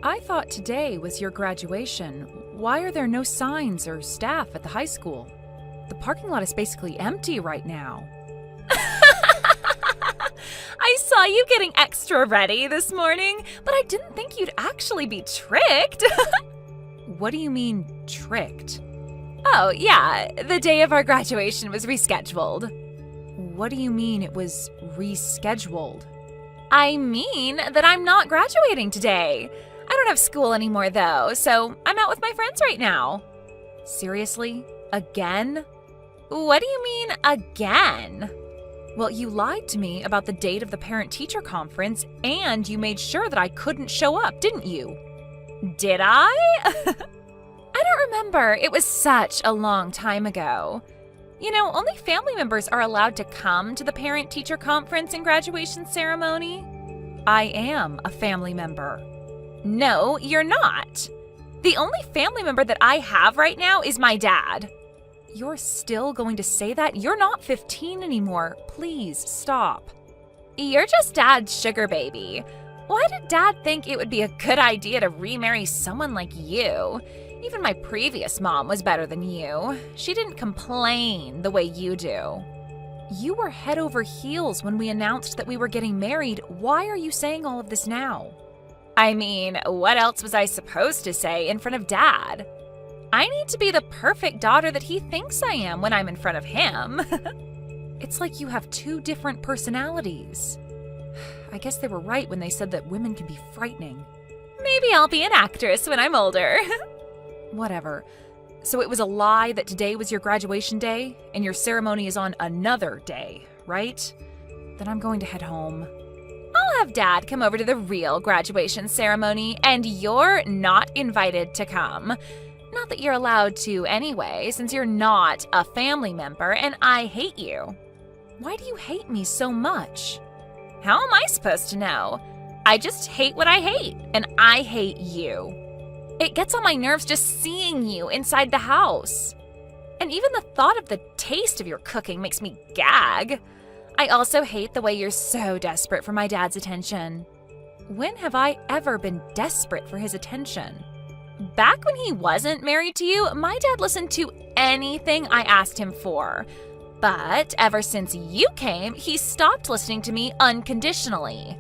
I thought today was your graduation. Why are there no signs or staff at the high school? The parking lot is basically empty right now. I saw you getting extra ready this morning, but I didn't think you'd actually be tricked. What do you mean, tricked? Oh, yeah, the day of our graduation was rescheduled. What do you mean it was rescheduled? I mean that I'm not graduating today. I don't have school anymore, though, so I'm out with my friends right now. Seriously? Again? What do you mean, again? Well, you lied to me about the date of the parent-teacher conference, and you made sure that I couldn't show up, didn't you? Did I? I don't remember. It was such a long time ago. You know, only family members are allowed to come to the parent-teacher conference and graduation ceremony. I am a family member. No, you're not. The only family member that I have right now is my dad. You're still going to say that? You're not 15 anymore. Please, stop. You're just Dad's sugar baby. Why did Dad think it would be a good idea to remarry someone like you? Even my previous mom was better than you. She didn't complain the way you do. You were head over heels when we announced that we were getting married. Why are you saying all of this now? I mean, what else was I supposed to say in front of Dad? I need to be the perfect daughter that he thinks I am when I'm in front of him. It's like you have two different personalities. I guess they were right when they said that women can be frightening. Maybe I'll be an actress when I'm older. Whatever. So it was a lie that today was your graduation day, and your ceremony is on another day, right? Then I'm going to head home. I'll have Dad come over to the real graduation ceremony, and you're not invited to come. Not that you're allowed to anyway, since you're not a family member and I hate you. Why do you hate me so much? How am I supposed to know? I just hate what I hate, and I hate you. It gets on my nerves just seeing you inside the house. And even the thought of the taste of your cooking makes me gag. I also hate the way you're so desperate for my dad's attention. When have I ever been desperate for his attention? Back when he wasn't married to you, my dad listened to anything I asked him for. But ever since you came, he stopped listening to me unconditionally.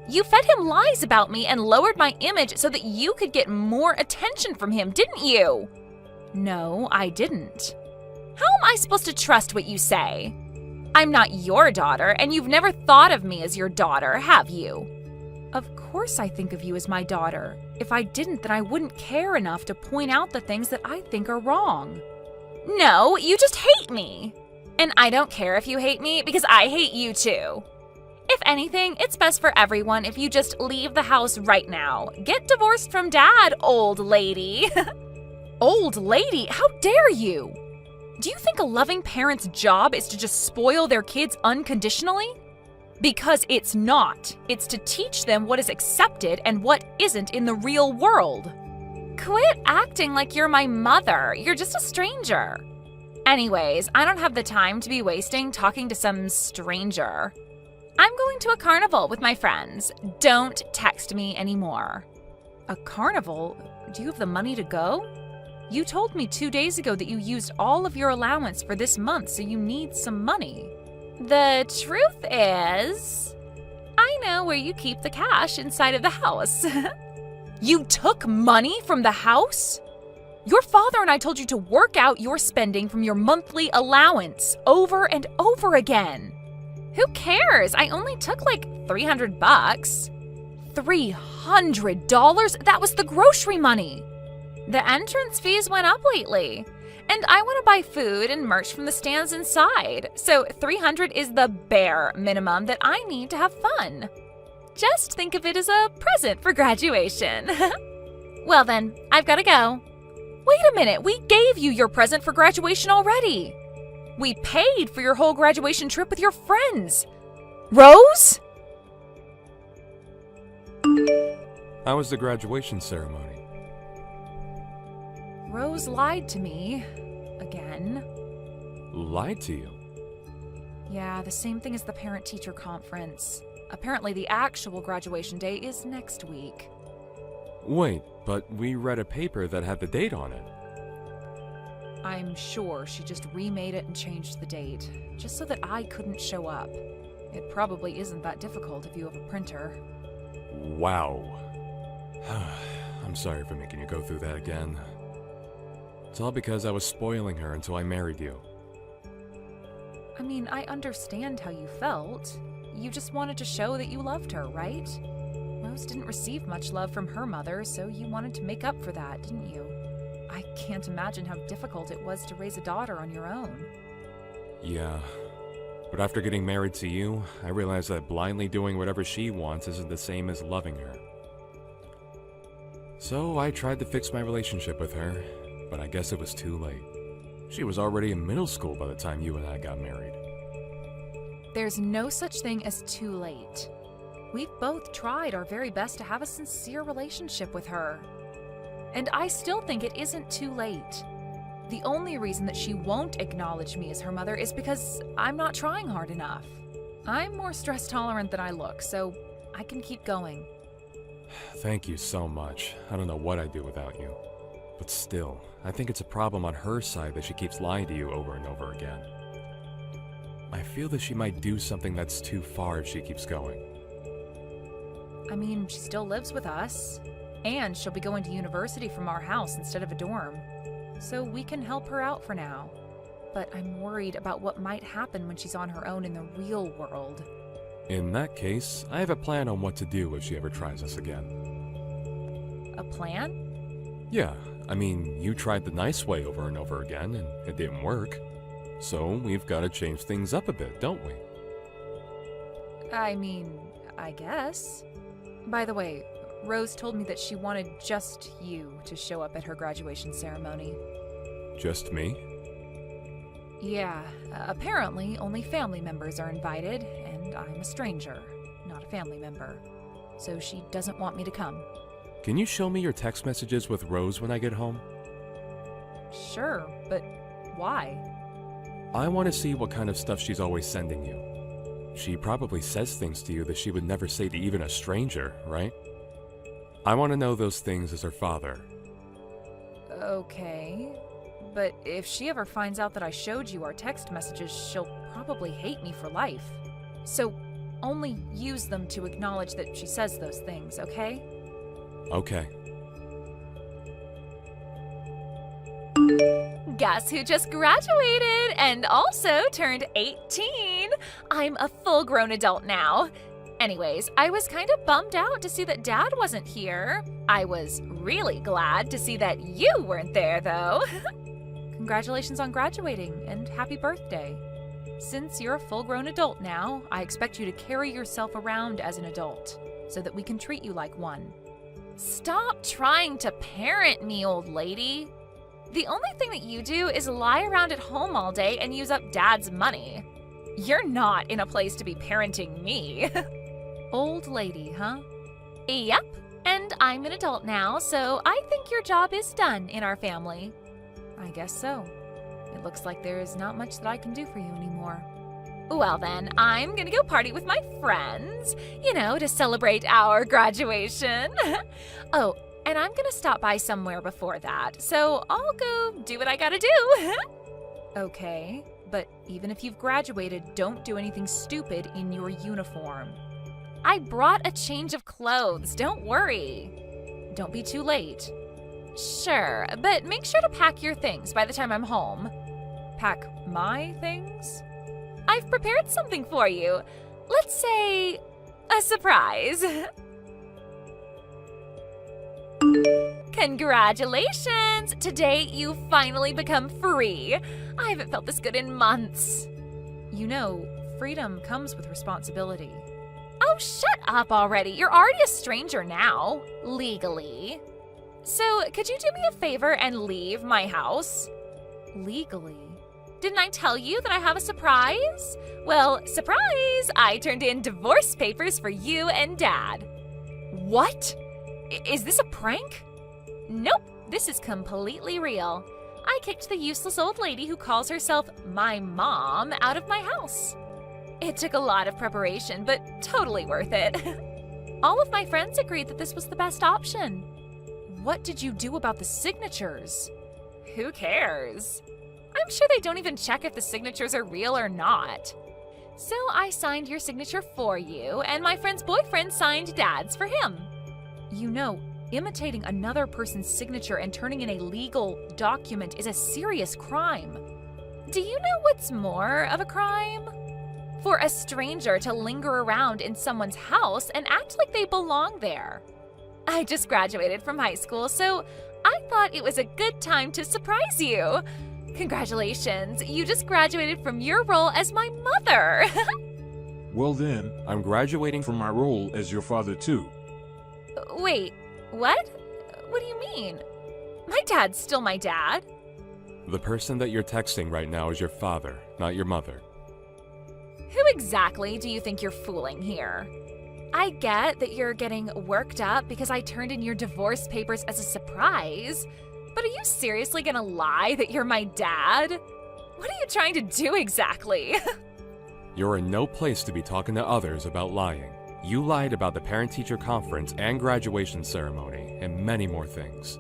You fed him lies about me and lowered my image so that you could get more attention from him, didn't you? No, I didn't. How am I supposed to trust what you say? I'm not your daughter, and you've never thought of me as your daughter, have you? Of course I think of you as my daughter. If I didn't, then I wouldn't care enough to point out the things that I think are wrong. No, you just hate me. And I don't care if you hate me because I hate you too. If anything, it's best for everyone if you just leave the house right now. Get divorced from Dad, old lady. Old lady? How dare you? Do you think a loving parent's job is to just spoil their kids unconditionally? Because it's not. It's to teach them what is accepted and what isn't in the real world. Quit acting like you're my mother. You're just a stranger. Anyways, I don't have the time to be wasting talking to some stranger. I'm going to a carnival with my friends. Don't text me anymore. A carnival? Do you have the money to go? You told me 2 days ago that you used all of your allowance for this month, so you need some money. The truth is, I know where you keep the cash inside of the house. You took money from the house? Your father and I told you to work out your spending from your monthly allowance over and over again. Who cares? I only took like $300. $300? That was the grocery money. The entrance fees went up lately. And I want to buy food and merch from the stands inside. So $300 is the bare minimum that I need to have fun. Just think of it as a present for graduation. Well then, I've got to go. Wait a minute, we gave you your present for graduation already. We paid for your whole graduation trip with your friends. Rose? How was the graduation ceremony? Rose lied to me. Again. Lied to you? Yeah, the same thing as the parent-teacher conference. Apparently the actual graduation day is next week. Wait, but we read a paper that had the date on it. I'm sure she just remade it and changed the date, just so that I couldn't show up. It probably isn't that difficult if you have a printer. Wow. I'm sorry for making you go through that again. It's all because I was spoiling her until I married you. I mean, I understand how you felt. You just wanted to show that you loved her, right? Rose didn't receive much love from her mother, so you wanted to make up for that, didn't you? I can't imagine how difficult it was to raise a daughter on your own. Yeah. But after getting married to you, I realized that blindly doing whatever she wants isn't the same as loving her. So I tried to fix my relationship with her, but I guess it was too late. She was already in middle school by the time you and I got married. There's no such thing as too late. We've both tried our very best to have a sincere relationship with her. And I still think it isn't too late. The only reason that she won't acknowledge me as her mother is because I'm not trying hard enough. I'm more stress tolerant than I look, so I can keep going. Thank you so much. I don't know what I'd do without you. But still, I think it's a problem on her side that she keeps lying to you over and over again. I feel that she might do something that's too far if she keeps going. I mean, she still lives with us, and she'll be going to university from our house instead of a dorm. So we can help her out for now. But I'm worried about what might happen when she's on her own in the real world. In that case, I have a plan on what to do if she ever tries us again. A plan? Yeah, I mean, you tried the nice way over and over again, and it didn't work. So we've got to change things up a bit, don't we? I mean, I guess. By the way, Rose told me that she wanted just you to show up at her graduation ceremony. Just me? Yeah, apparently only family members are invited, and I'm a stranger, not a family member. So she doesn't want me to come. Can you show me your text messages with Rose when I get home? Sure, but why? I want to see what kind of stuff she's always sending you. She probably says things to you that she would never say to even a stranger, right? I want to know those things as her father. Okay, but if she ever finds out that I showed you our text messages, she'll probably hate me for life. So only use them to acknowledge that she says those things, okay? Okay. Guess who just graduated and also turned 18? I'm a full-grown adult now. Anyways, I was kind of bummed out to see that Dad wasn't here. I was really glad to see that you weren't there, though. Congratulations on graduating, and happy birthday. Since you're a full-grown adult now, I expect you to carry yourself around as an adult, so that we can treat you like one. Stop trying to parent me, old lady. The only thing that you do is lie around at home all day and use up Dad's money. You're not in a place to be parenting me. Old lady, huh? Yep, and I'm an adult now, so I think your job is done in our family. I guess so. It looks like there's not much that I can do for you anymore. Well then, I'm gonna go party with my friends, to celebrate our graduation. Oh, and I'm gonna stop by somewhere before that, so I'll go do what I gotta do. Okay, but even if you've graduated, don't do anything stupid in your uniform. I brought a change of clothes, don't worry. Don't be too late. Sure, but make sure to pack your things by the time I'm home. Pack my things? I've prepared something for you. Let's say a surprise. Congratulations! Today you finally become free. I haven't felt this good in months. You know, freedom comes with responsibility. Oh, shut up already. You're already a stranger now, legally. So, could you do me a favor and leave my house? Legally? Didn't I tell you that I have a surprise? Well, surprise! I turned in divorce papers for you and Dad. What? Is this a prank? Nope, this is completely real. I kicked the useless old lady who calls herself my mom out of my house. It took a lot of preparation, but totally worth it. All of my friends agreed that this was the best option. what did you do about the signatures? Who cares? I'm sure they don't even check if the signatures are real or not. So I signed your signature for you, and my friend's boyfriend signed Dad's for him. You know, imitating another person's signature and turning in a legal document is a serious crime. Do you know what's more of a crime? For a stranger to linger around in someone's house and act like they belong there. I just graduated from high school, so I thought it was a good time to surprise you. Congratulations, you just graduated from your role as my mother. Well then, I'm graduating from my role as your father too. Wait, what? What do you mean? My dad's still my dad. The person that you're texting right now is your father, not your mother. Who exactly do you think you're fooling here? I get that you're getting worked up because I turned in your divorce papers as a surprise, but are you seriously gonna lie that you're my dad? What are you trying to do exactly? You're in no place to be talking to others about lying. You lied about the parent-teacher conference and graduation ceremony, and many more things.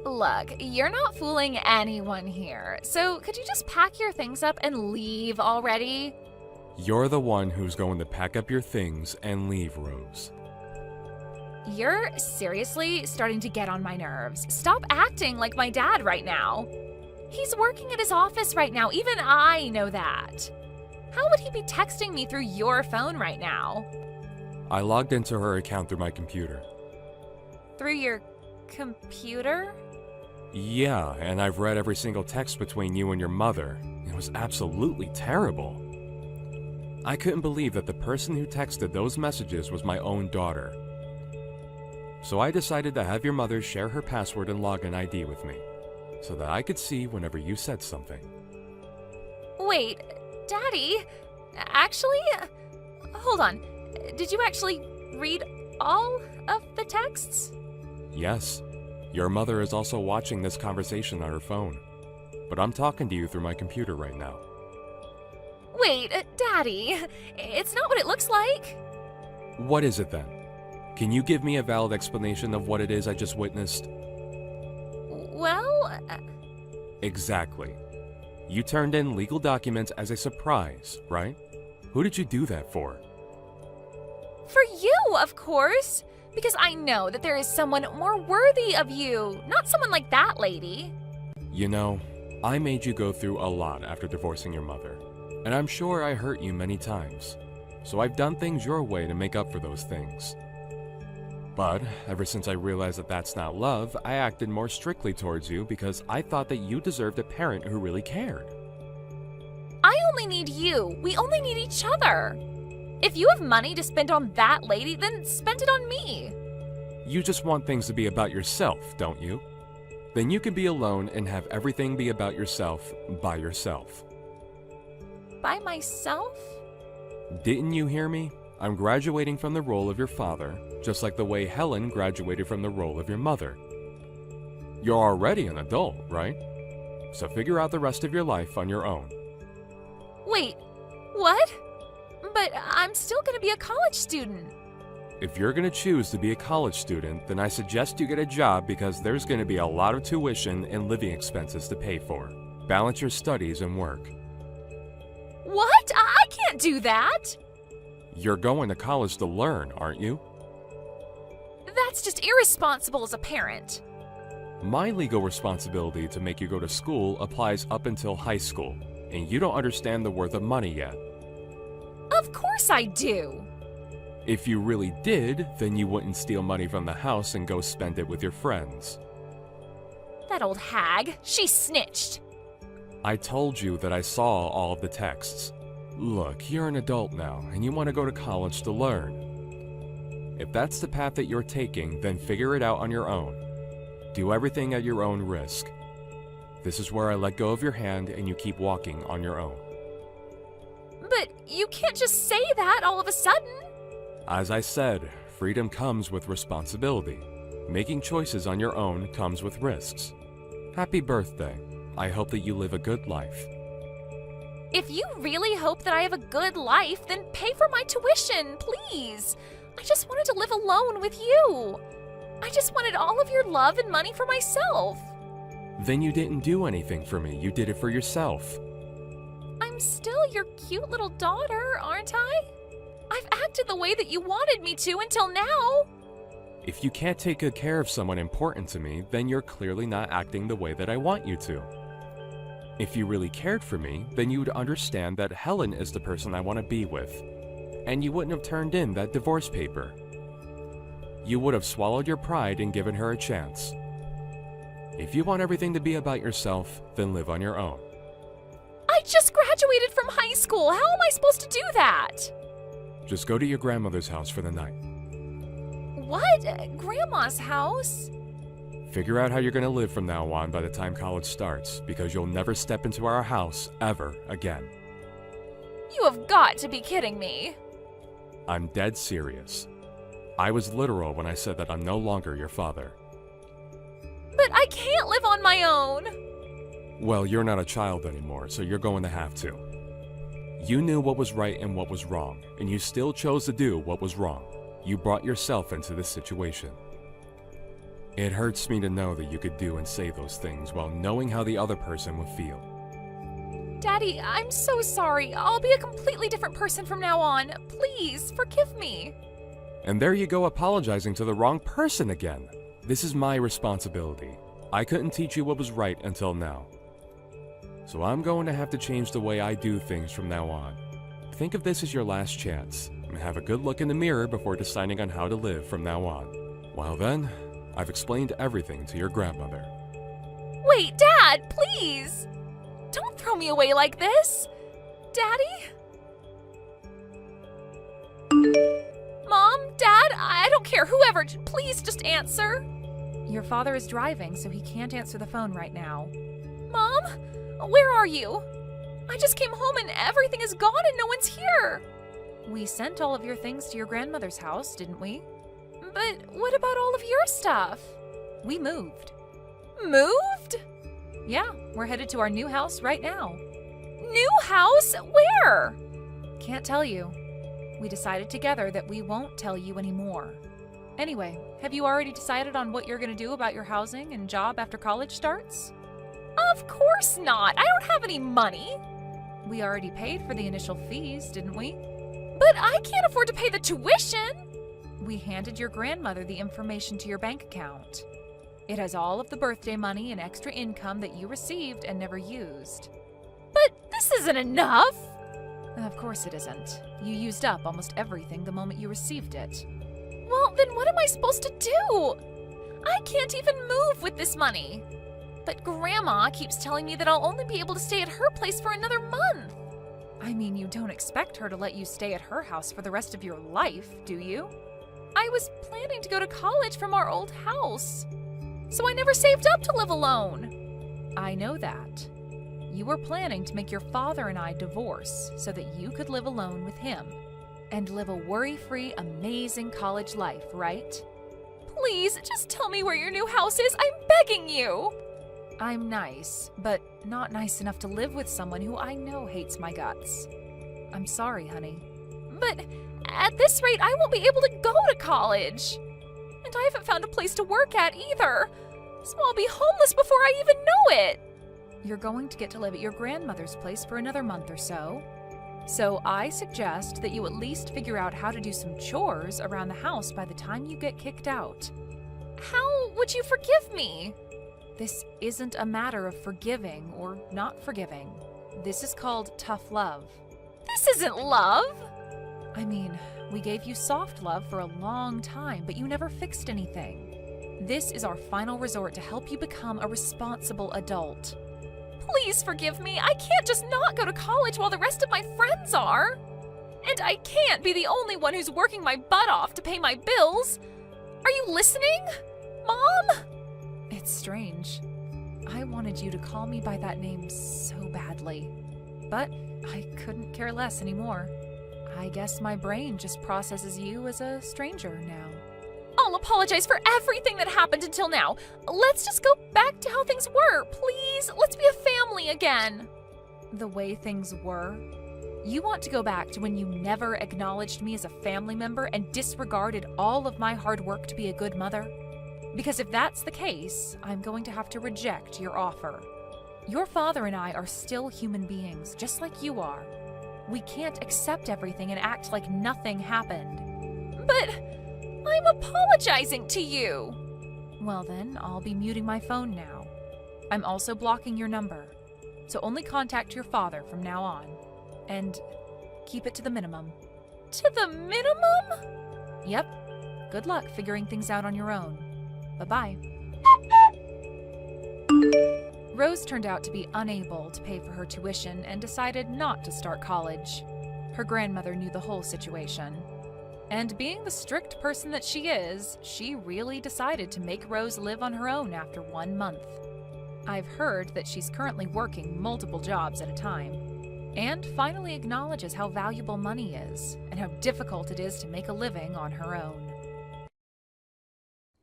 Look, you're not fooling anyone here, so could you just pack your things up and leave already? You're the one who's going to pack up your things and leave, Rose. You're seriously starting to get on my nerves. Stop acting like my dad right now. He's working at his office right now, even I know that. How would he be texting me through your phone right now? I logged into her account through my computer. Through your computer? Yeah, and I've read every single text between you and your mother. It was absolutely terrible. I couldn't believe that the person who texted those messages was my own daughter. So I decided to have your mother share her password and login ID with me, so that I could see whenever you said something. Wait, Daddy? Actually, hold on. Did you actually read all of the texts? Yes. Your mother is also watching this conversation on her phone. But I'm talking to you through my computer right now. Wait, Daddy, it's not what it looks like. What is it then? Can you give me a valid explanation of what it is I just witnessed? Well... Exactly. You turned in legal documents as a surprise, right? Who did you do that for? For you, of course. Because I know that there is someone more worthy of you, not someone like that lady. You know, I made you go through a lot after divorcing your mother. And I'm sure I hurt you many times. So I've done things your way to make up for those things. But ever since I realized that that's not love, I acted more strictly towards you because I thought that you deserved a parent who really cared. I only need you. We only need each other. If you have money to spend on that lady, then spend it on me. You just want things to be about yourself, don't you? Then you can be alone and have everything be about yourself by yourself. By myself? Didn't you hear me? I'm graduating from the role of your father, just like the way Helen graduated from the role of your mother. You're already an adult, right? So figure out the rest of your life on your own. Wait, what? But I'm still gonna be a college student. If you're gonna choose to be a college student, then I suggest you get a job because there's gonna be a lot of tuition and living expenses to pay for. Balance your studies and work. What? I can't do that. You're going to college to learn, aren't you? That's just irresponsible as a parent. My legal responsibility to make you go to school applies up until high school, and you don't understand the worth of money yet. Of course I do. If you really did, then you wouldn't steal money from the house and go spend it with your friends. That old hag, she snitched. I told you that I saw all of the texts. Look, you're an adult now, and you want to go to college to learn. If that's the path that you're taking, then figure it out on your own. Do everything at your own risk. This is where I let go of your hand and you keep walking on your own. But you can't just say that all of a sudden. As I said, freedom comes with responsibility. Making choices on your own comes with risks. Happy birthday. I hope that you live a good life. If you really hope that I have a good life, then pay for my tuition, please. I just wanted to live alone with you. I I just wanted all of your love and money for myself. Then you didn't do anything for me. You did it for yourself. I'm still your cute little daughter, aren't I? I've acted the way that you wanted me to until now. If you can't take good care of someone important to me, then you're clearly not acting the way that I want you to. If you really cared for me, then you would understand that Helen is the person I want to be with, and you wouldn't have turned in that divorce paper. You would have swallowed your pride and given her a chance. If you want everything to be about yourself, then live on your own. I just graduated from high school. How am I supposed to do that? Just go to your grandmother's house for the night. What? Grandma's house? Figure out how you're going to live from now on by the time college starts, because you'll never step into our house ever again. You have got to be kidding me. I'm dead serious. I was literal when I said that I'm no longer your father. But I can't live on my own. Well, you're not a child anymore, so you're going to have to. You knew what was right and what was wrong, and you still chose to do what was wrong. You brought yourself into this situation. It hurts me to know that you could do and say those things while knowing how the other person would feel. Daddy, I'm so sorry. I'll be a completely different person from now on. Please, forgive me. And there you go apologizing to the wrong person again. This is my responsibility. I couldn't teach you what was right until now. So I'm going to have to change the way I do things from now on. Think of this as your last chance, and have a good look in the mirror before deciding on how to live from now on. Well then, I've explained everything to your grandmother. Wait, Dad, please! Don't throw me away like this! Daddy? Mom? Dad? I don't care, whoever, please just answer. Your father is driving, so he can't answer the phone right now. Mom? Where are you? I just came home and everything is gone and no one's here. We sent all of your things to your grandmother's house, didn't we? But what about all of your stuff? We moved. Moved? Yeah, we're headed to our new house right now. New house? Where? Can't tell you. We decided together that we won't tell you anymore. Anyway, have you already decided on what you're going to do about your housing and job after college starts? Of course not. I don't have any money. We already paid for the initial fees, didn't we? But I can't afford to pay the tuition. We handed your grandmother the information to your bank account. It has all of the birthday money and extra income that you received and never used. But this isn't enough. Of course it isn't. You used up almost everything the moment you received it. Well, then what am I supposed to do? I can't even move with this money. But Grandma keeps telling me that I'll only be able to stay at her place for another month. I mean, you don't expect her to let you stay at her house for the rest of your life, do you? I was planning to go to college from our old house, so I never saved up to live alone. I know that. You were planning to make your father and I divorce so that you could live alone with him and live a worry-free, amazing college life, right? Please, just tell me where your new house is. I'm begging you. I'm nice, but not nice enough to live with someone who I know hates my guts. I'm sorry, honey. But at this rate, I won't be able to go to college. And I haven't found a place to work at either. So I'll be homeless before I even know it. You're going to get to live at your grandmother's place for another month or so. So I suggest that you at least figure out how to do some chores around the house by the time you get kicked out. How would you forgive me? This isn't a matter of forgiving or not forgiving. This is called tough love. This isn't love. I mean, we gave you soft love for a long time, but you never fixed anything. This is our final resort to help you become a responsible adult. Please forgive me. I can't just not go to college while the rest of my friends are. And I can't be the only one who's working my butt off to pay my bills. Are you listening, Mom? It's strange. I wanted you to call me by that name so badly, but I couldn't care less anymore. I guess my brain just processes you as a stranger now. I'll apologize for everything that happened until now. Let's just go back to how things were, please. Let's be a family again. The way things were? You want to go back to when you never acknowledged me as a family member and disregarded all of my hard work to be a good mother? Because if that's the case, I'm going to have to reject your offer. Your father and I are still human beings, just like you are. We can't accept everything and act like nothing happened. But I'm apologizing to you. Well then, I'll be muting my phone now. I'm also blocking your number, so only contact your father from now on. And keep it to the minimum. To the minimum? Yep. Good luck figuring things out on your own. Bye-bye. Rose turned out to be unable to pay for her tuition and decided not to start college. Her grandmother knew the whole situation. And being the strict person that she is, she really decided to make Rose live on her own after 1 month. I've heard that she's currently working multiple jobs at a time, and finally acknowledges how valuable money is and how difficult it is to make a living on her own.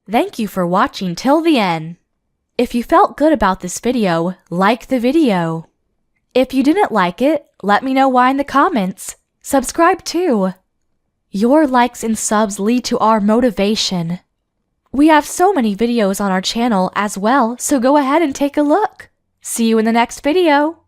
Thank you for watching till the end. If you felt good about this video, like the video. If you didn't like it, let me know why in the comments. Subscribe too. Your likes and subs lead to our motivation. We have so many videos on our channel as well, so go ahead and take a look. See you in the next video.